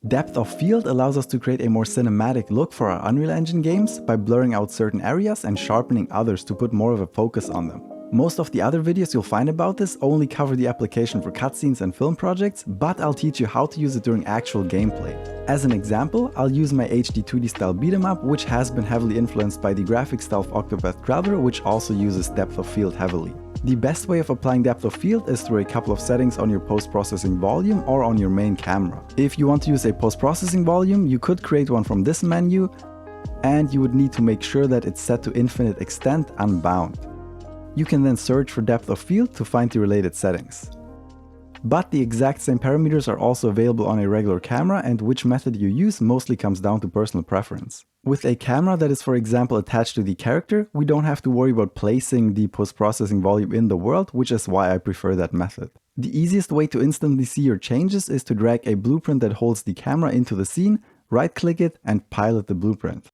Depth of field allows us to create a more cinematic look for our Unreal Engine games by blurring out certain areas and sharpening others to put more of a focus on them. Most of the other videos you'll find about this only cover the application for cutscenes and film projects, but I'll teach you how to use it during actual gameplay. As an example, I'll use my HD 2D style beat'em up, which has been heavily influenced by the graphic style of Octopath Traveler, which also uses depth of field heavily. The best way of applying depth of field is through a couple of settings on your post-processing volume or on your main camera. If you want to use a post-processing volume, you could create one from this menu, and you would need to make sure that it's set to infinite extent unbound. You can then search for depth of field to find the related settings. But the exact same parameters are also available on a regular camera, and which method you use mostly comes down to personal preference. With a camera that is, for example, attached to the character, we don't have to worry about placing the post-processing volume in the world, which is why I prefer that method. The easiest way to instantly see your changes is to drag a blueprint that holds the camera into the scene, right-click it, and pilot the blueprint.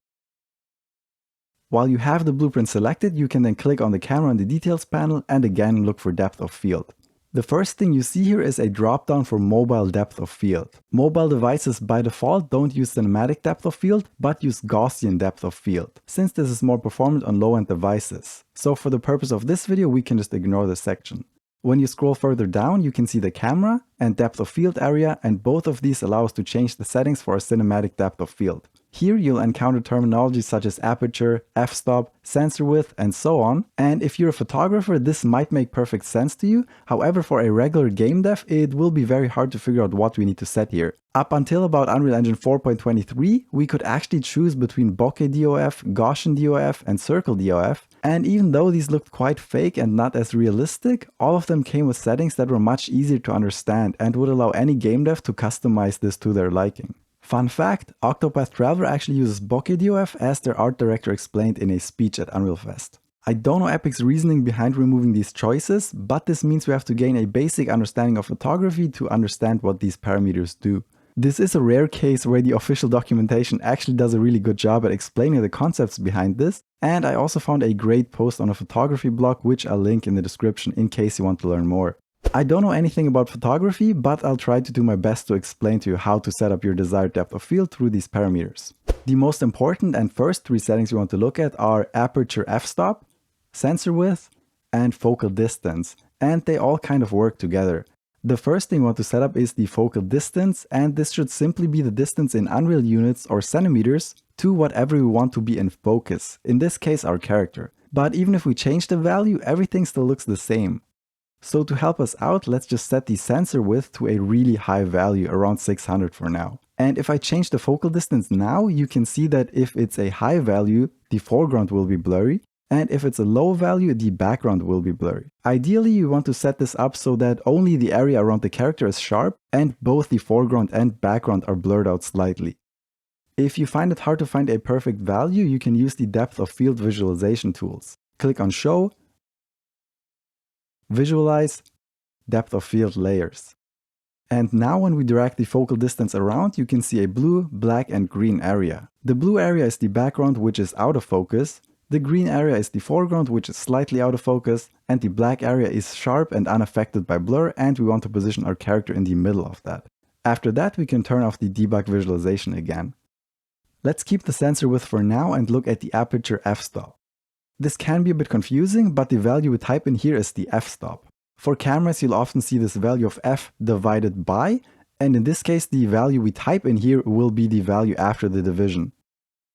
While you have the blueprint selected, you can then click on the camera in the details panel and again look for depth of field. The first thing you see here is a drop-down for mobile depth of field. Mobile devices by default don't use cinematic depth of field, but use Gaussian depth of field, since this is more performant on low-end devices. So for the purpose of this video, we can just ignore this section. When you scroll further down, you can see the camera and depth of field area, and both of these allow us to change the settings for our cinematic depth of field. Here you'll encounter terminology such as aperture, f-stop, sensor width, and so on. And if you're a photographer, this might make perfect sense to you. However, for a regular game dev, it will be very hard to figure out what we need to set here. Up until about Unreal Engine 4.23, we could actually choose between bokeh DOF, Gaussian DOF, and circle DOF. And even though these looked quite fake and not as realistic, all of them came with settings that were much easier to understand and would allow any game dev to customize this to their liking. Fun fact, Octopath Traveler actually uses bokeh DOF, as their art director explained in a speech at Unreal Fest. I don't know Epic's reasoning behind removing these choices, but this means we have to gain a basic understanding of photography to understand what these parameters do. This is a rare case where the official documentation actually does a really good job at explaining the concepts behind this, and I also found a great post on a photography blog, which I'll link in the description in case you want to learn more. I don't know anything about photography, but I'll try to do my best to explain to you how to set up your desired depth of field through these parameters. The most important and first three settings you want to look at are aperture f-stop, sensor width, and focal distance, and they all kind of work together. The first thing we want to set up is the focal distance, and this should simply be the distance in Unreal units or centimeters to whatever we want to be in focus, in this case our character. But even if we change the value, everything still looks the same. So to help us out, let's just set the sensor width to a really high value, around 600 for now. And if I change the focal distance now, you can see that if it's a high value, the foreground will be blurry, and if it's a low value, the background will be blurry. Ideally, you want to set this up so that only the area around the character is sharp, and both the foreground and background are blurred out slightly. If you find it hard to find a perfect value, you can use the depth of field visualization tools. Click on Show, Visualize, Depth of Field Layers. And now when we drag the focal distance around, you can see a blue, black, and green area. The blue area is the background, which is out of focus. The green area is the foreground, which is slightly out of focus. And the black area is sharp and unaffected by blur, and we want to position our character in the middle of that. After that, we can turn off the debug visualization again. Let's keep the sensor width for now and look at the aperture f-stop. This can be a bit confusing, but the value we type in here is the f-stop. For cameras, you'll often see this value of f divided by, and in this case, the value we type in here will be the value after the division.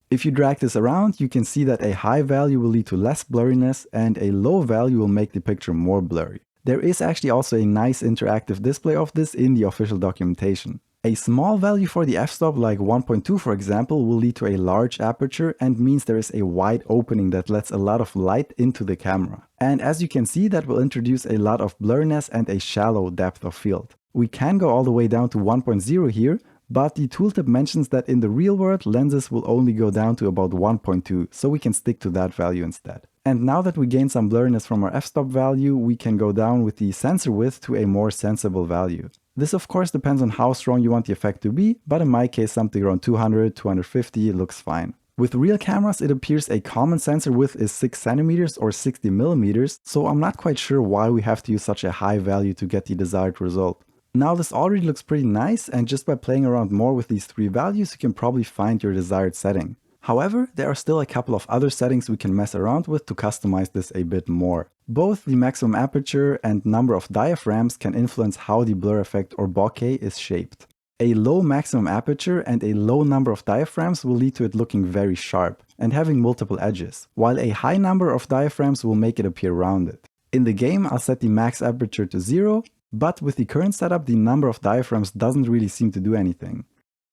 If you drag this around, you can see that a high value will lead to less blurriness, and a low value will make the picture more blurry. There is actually also a nice interactive display of this in the official documentation. A small value for the f-stop, like 1.2 for example, will lead to a large aperture and means there is a wide opening that lets a lot of light into the camera. And as you can see, that will introduce a lot of blurriness and a shallow depth of field. We can go all the way down to 1.0 here, but the tooltip mentions that in the real world, lenses will only go down to about 1.2, so we can stick to that value instead. And now that we gain some blurriness from our f-stop value, we can go down with the sensor width to a more sensible value. This of course depends on how strong you want the effect to be, but in my case something around 200, 250 looks fine. With real cameras, it appears a common sensor width is 6 cm or 60 mm, so I'm not quite sure why we have to use such a high value to get the desired result. Now this already looks pretty nice, and just by playing around more with these three values, you can probably find your desired setting. However, there are still a couple of other settings we can mess around with to customize this a bit more. Both the maximum aperture and number of diaphragms can influence how the blur effect or bokeh is shaped. A low maximum aperture and a low number of diaphragms will lead to it looking very sharp and having multiple edges, while a high number of diaphragms will make it appear rounded. In the game, I'll set the max aperture to 0, but with the current setup, the number of diaphragms doesn't really seem to do anything.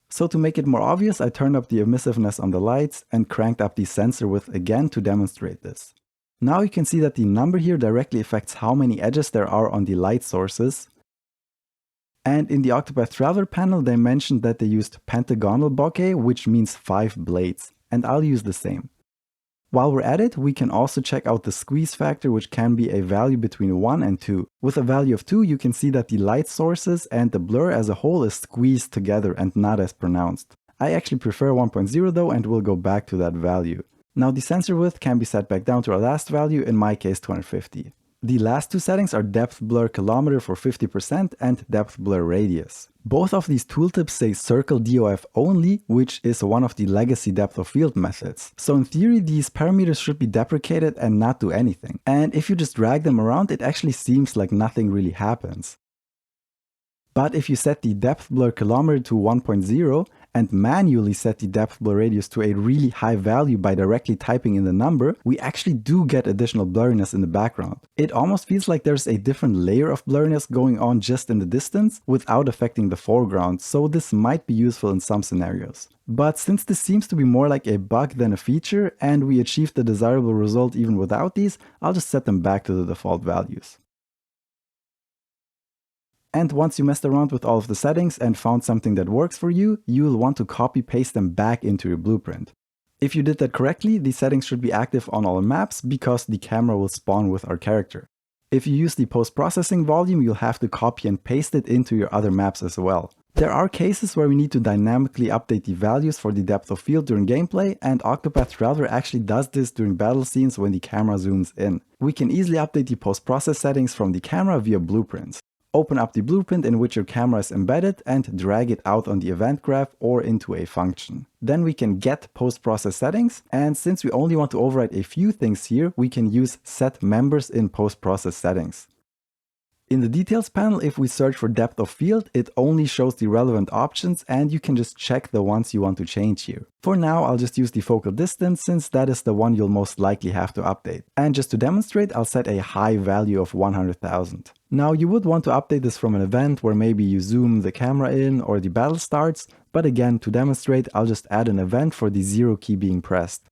So to make it more obvious, I turned up the emissiveness on the lights and cranked up the sensor width again to demonstrate this. Now you can see that the number here directly affects how many edges there are on the light sources. And in the Octopath Traveler panel, they mentioned that they used pentagonal bokeh, which means 5 blades, and I'll use the same. While we're at it, we can also check out the squeeze factor, which can be a value between 1 and 2. With a value of 2, you can see that the light sources and the blur as a whole is squeezed together and not as pronounced. I actually prefer 1.0 though, and we'll go back to that value. Now the sensor width can be set back down to our last value, in my case 250. The last two settings are depth blur kilometer for 50% and depth blur radius. Both of these tooltips say circle DOF only, which is one of the legacy depth of field methods. So in theory, these parameters should be deprecated and not do anything. And if you just drag them around, it actually seems like nothing really happens. But if you set the depth blur kilometer to 1.0 and manually set the depth blur radius to a really high value by directly typing in the number, we actually do get additional blurriness in the background. It almost feels like there's a different layer of blurriness going on just in the distance without affecting the foreground, so this might be useful in some scenarios. But since this seems to be more like a bug than a feature, and we achieved the desirable result even without these, I'll just set them back to the default values. And once you messed around with all of the settings and found something that works for you, you'll want to copy-paste them back into your blueprint. If you did that correctly, the settings should be active on all maps because the camera will spawn with our character. If you use the post-processing volume, you'll have to copy and paste it into your other maps as well. There are cases where we need to dynamically update the values for the depth of field during gameplay, and Octopath Traveler actually does this during battle scenes when the camera zooms in. We can easily update the post-process settings from the camera via blueprints. Open up the blueprint in which your camera is embedded and drag it out on the event graph or into a function. Then we can get post-process settings, and since we only want to override a few things here, we can use set members in post-process settings. In the details panel, if we search for depth of field, it only shows the relevant options and you can just check the ones you want to change here. For now, I'll just use the focal distance since that is the one you'll most likely have to update. And just to demonstrate, I'll set a high value of 100,000. Now you would want to update this from an event where maybe you zoom the camera in or the battle starts, but again, to demonstrate, I'll just add an event for the 0 key being pressed.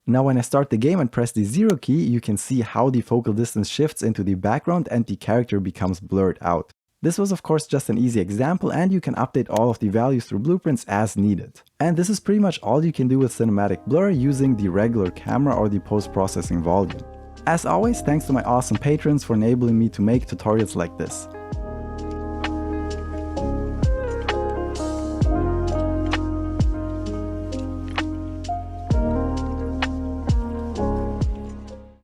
Now when I start the game and press the 0 key, you can see how the focal distance shifts into the background and the character becomes blurred out. This was of course just an easy example, and you can update all of the values through blueprints as needed. And this is pretty much all you can do with cinematic blur using the regular camera or the post-processing volume. As always, thanks to my awesome patrons for enabling me to make tutorials like this.